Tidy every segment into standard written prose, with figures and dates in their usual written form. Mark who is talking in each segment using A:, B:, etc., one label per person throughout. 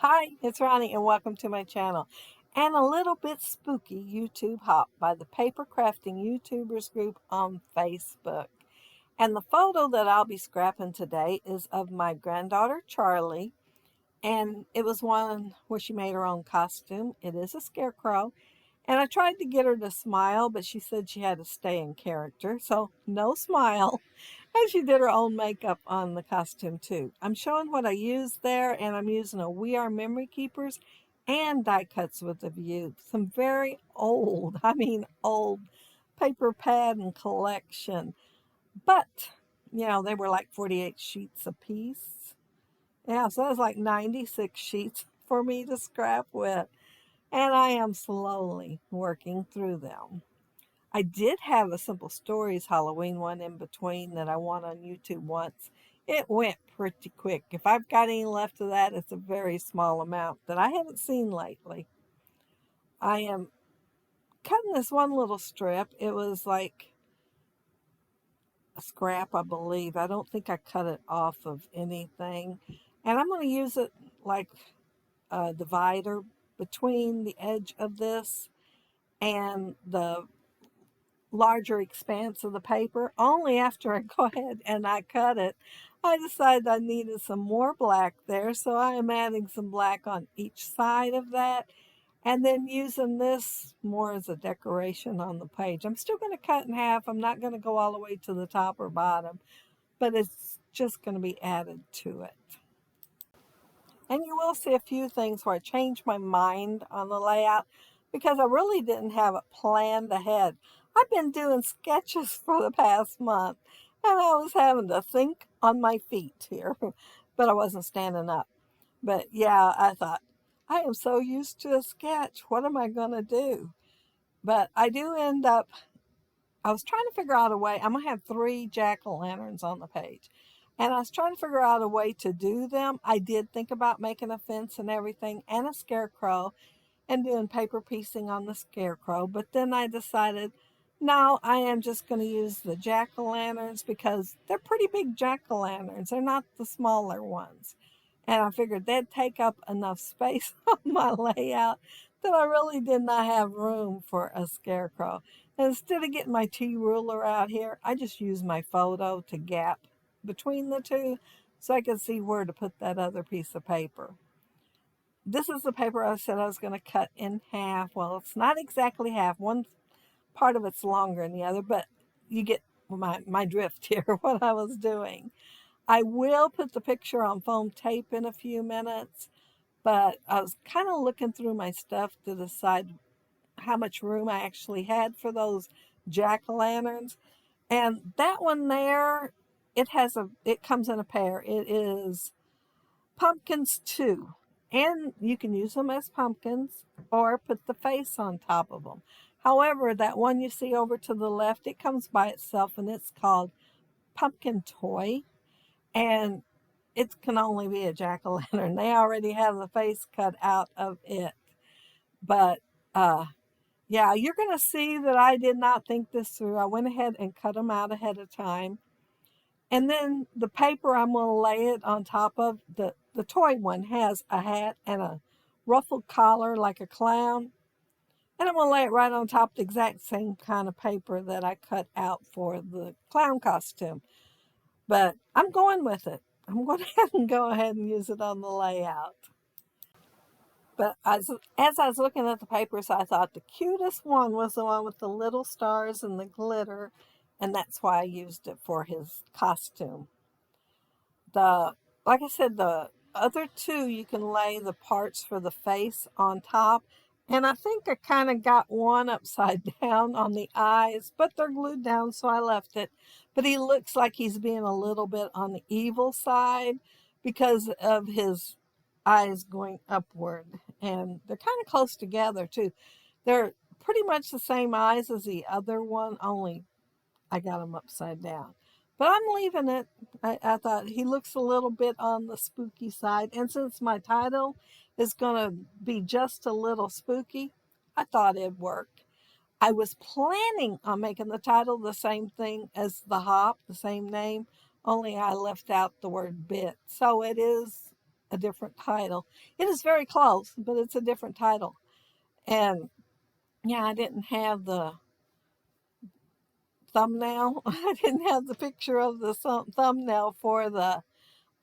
A: Hi, it's Ronnie and welcome to my channel. And a little bit spooky YouTube hop by the Paper Crafting YouTubers group on Facebook. And the photo that I'll be scrapping today is of my granddaughter Charlie. And it was one where she made her own costume. It is a scarecrow. And I tried to get her to smile, but she said she had to stay in character. So no smile. And she did her own makeup on the costume too. I'm showing what I used there, and I'm using a We Are Memory Keepers and die cuts with a view. Some very old, old paper pad and collection. But, they were like 48 sheets a piece. Yeah, so that was like 96 sheets for me to scrap with. And I am slowly working through them. I did have a Simple Stories Halloween one in between that I won on YouTube once. It went pretty quick. If I've got any left of that, it's a very small amount that I haven't seen lately. I am cutting this one little strip. It was like a scrap, I believe. I don't think I cut it off of anything. And I'm going to use it like a divider between the edge of this and the larger expanse of the paper. Only after I go ahead and I cut it, I decided I needed some more black there, so I am adding some black on each side of that and then using this more as a decoration on the page. I'm still going to cut in half. I'm not going to go all the way to the top or bottom, but it's just going to be added to it. And you will see a few things where I changed my mind on the layout because I really didn't have it planned ahead. I've been doing sketches for the past month and I was having to think on my feet here, but I wasn't standing up. But yeah, I thought, I am so used to a sketch. What am I going to do? But I do end up, I was trying to figure out a way. I'm going to have 3 jack-o'-lanterns on the page. And I was trying to figure out a way to do them. I did think about making a fence and everything and a scarecrow and doing paper piecing on the scarecrow. But then I decided, no, I am just going to use the jack-o'-lanterns because they're pretty big jack-o'-lanterns. They're not the smaller ones. And I figured they'd take up enough space on my layout that I really did not have room for a scarecrow. And instead of getting my T-ruler out here, I just used my photo to gap between the two so I could see where to put that other piece of paper. This is the paper I said I was going to cut in half. Well, it's not exactly half. One part of it's longer than the other, but you get my drift here, what I was doing. I will put the picture on foam tape in a few minutes, but I was kind of looking through my stuff to decide how much room I actually had for those jack-o'-lanterns. And that one there, it comes in a pair. It is pumpkins too. And you can use them as pumpkins or put the face on top of them. However, that one you see over to the left, it comes by itself and it's called Pumpkin Toy. And it can only be a jack-o'-lantern. They already have the face cut out of it. But yeah, you're going to see that I did not think this through. I went ahead and cut them out ahead of time. And then the paper I'm going to lay it on top of, the toy one has a hat and a ruffled collar like a clown. And I'm going to lay it right on top of the exact same kind of paper that I cut out for the clown costume. But I'm going with it. I'm going to go ahead and use it on the layout. But as I was looking at the papers, I thought the cutest one was the one with the little stars and the glitter. And that's why I used it for his costume. Like I said, the other two, you can lay the parts for the face on top. And I think I kind of got one upside down on the eyes, but they're glued down, so I left it. But he looks like he's being a little bit on the evil side because of his eyes going upward. And they're kind of close together, too. They're pretty much the same eyes as the other one, only I got them upside down. But I'm leaving it. I thought he looks a little bit on the spooky side. And since my title is going to be just a little spooky, I thought it'd work. I was planning on making the title the same thing as the hop, the same name, only I left out the word bit. So it is a different title. It is very close, but it's a different title. And yeah, I didn't have the thumbnail. I didn't have the picture of the thumbnail for the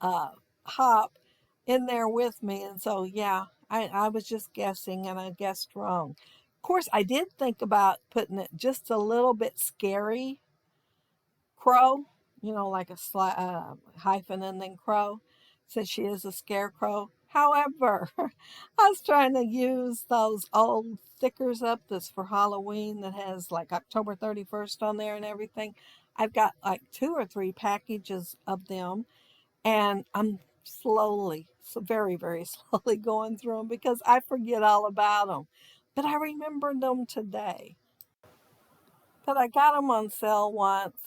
A: uh, hop in there with me. And so, yeah, I was just guessing and I guessed wrong. Of course, I did think about putting it just a little bit scary crow, like a hyphen and then crow, since she is a scarecrow. However, I was trying to use those old stickers up that's for Halloween that has like October 31st on there and everything. I've got like 2 or 3 packages of them, and I'm slowly, so very, very slowly going through them because I forget all about them. But I remembered them today. But I got them on sale once.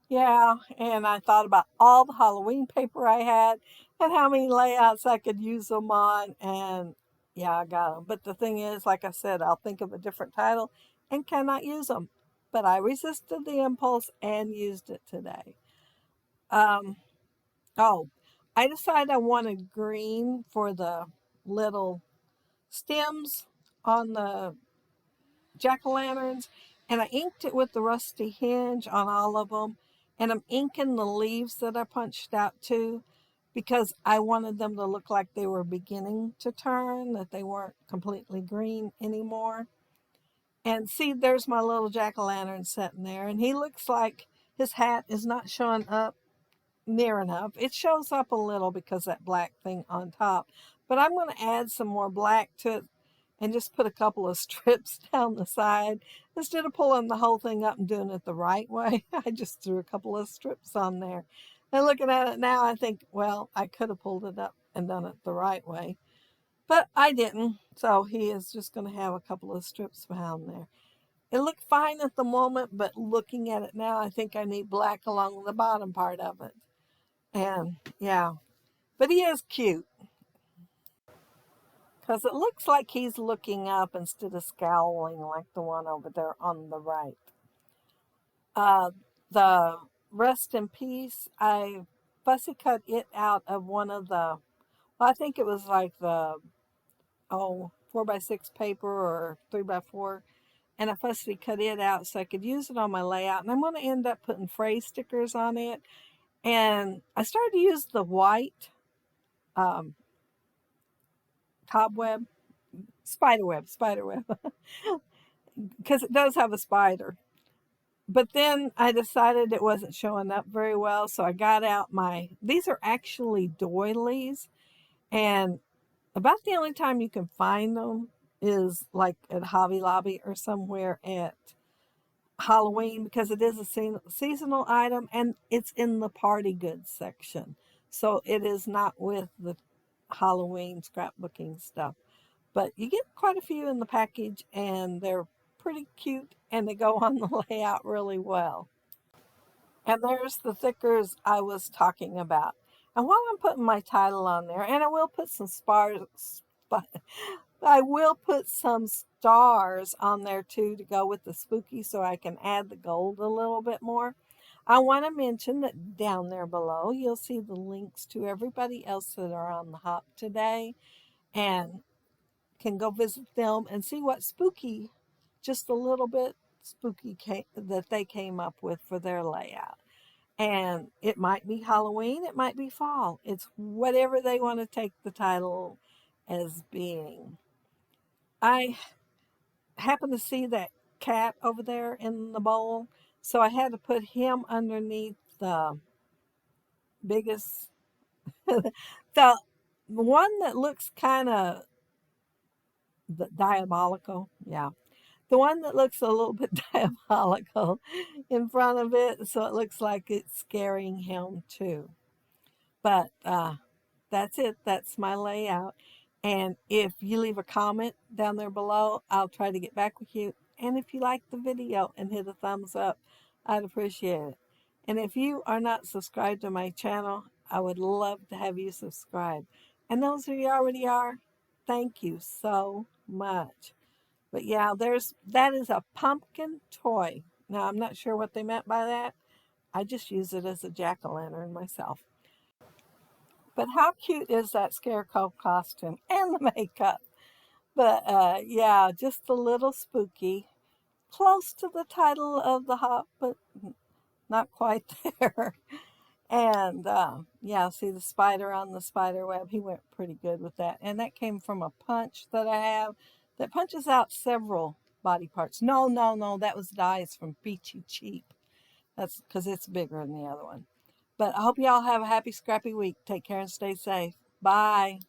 A: Yeah, and I thought about all the Halloween paper I had and how many layouts I could use them on. And yeah, I got them. But the thing is, like I said, I'll think of a different title and cannot use them. But I resisted the impulse and used it today. Um, oh, I decided I wanted green for the little stems on the jack-o'-lanterns, and I inked it with the rusty hinge on all of them, and I'm inking the leaves that I punched out too, because I wanted them to look like they were beginning to turn, that they weren't completely green anymore. And see, there's my little jack-o'-lantern sitting there, and he looks like his hat is not showing up near enough. It shows up a little because that black thing on top, but I'm going to add some more black to it and just put a couple of strips down the side. Instead of pulling the whole thing up and doing it the right way, I just threw a couple of strips on there. And looking at it now, I think, well, I could have pulled it up and done it the right way, but I didn't. So he is just going to have a couple of strips found there. It looked fine at the moment, but looking at it now, I think I need black along the bottom part of it. And yeah, but he is cute because it looks like he's looking up instead of scowling like the one over there on the right. Uh, the Rest in Peace, I fussy cut it out of one of the, well, I think it was like the, 4x6 paper or 3x4. And I fussy cut it out so I could use it on my layout. And I'm going to end up putting phrase stickers on it. And I started to use the white um, cobweb, spiderweb, because it does have a spider. But then I decided it wasn't showing up very well, so I got out these are actually doilies, and about the only time you can find them is like at Hobby Lobby or somewhere at Halloween, because it is a seasonal item and it's in the party goods section. So it is not with the Halloween scrapbooking stuff. But you get quite a few in the package and they're pretty cute and they go on the layout really well. And there's the thickers I was talking about. And while I'm putting my title on there, and I will put some I will put some stars on there too to go with the spooky so I can add the gold a little bit more. I want to mention that down there below, you'll see the links to everybody else that are on the hop today, and can go visit them and see what spooky, just a little bit spooky that they came up with for their layout. And it might be Halloween, it might be fall. It's whatever they want to take the title as being. I happened to see that cat over there in the bowl, so I had to put him underneath the biggest, the one that looks kind of diabolical. Yeah, the one that looks a little bit diabolical in front of it, so it looks like it's scaring him too. But that's it. That's my layout. And if you leave a comment down there below, I'll try to get back with you. And if you like the video and hit a thumbs up, I'd appreciate it. And if you are not subscribed to my channel, I would love to have you subscribe. And those of you already are, thank you so much. But yeah, that is a pumpkin toy. Now, I'm not sure what they meant by that. I just use it as a jack-o'-lantern myself. But how cute is that scarecrow costume and the makeup? But yeah, just a little spooky. Close to the title of the hop, but not quite there. And yeah, see the spider on the spider web. He went pretty good with that. And that came from a punch that I have that punches out several body parts. No, no, no, that was dies from Peachy Cheap. That's because it's bigger than the other one. But I hope y'all have a happy, scrappy week. Take care and stay safe. Bye.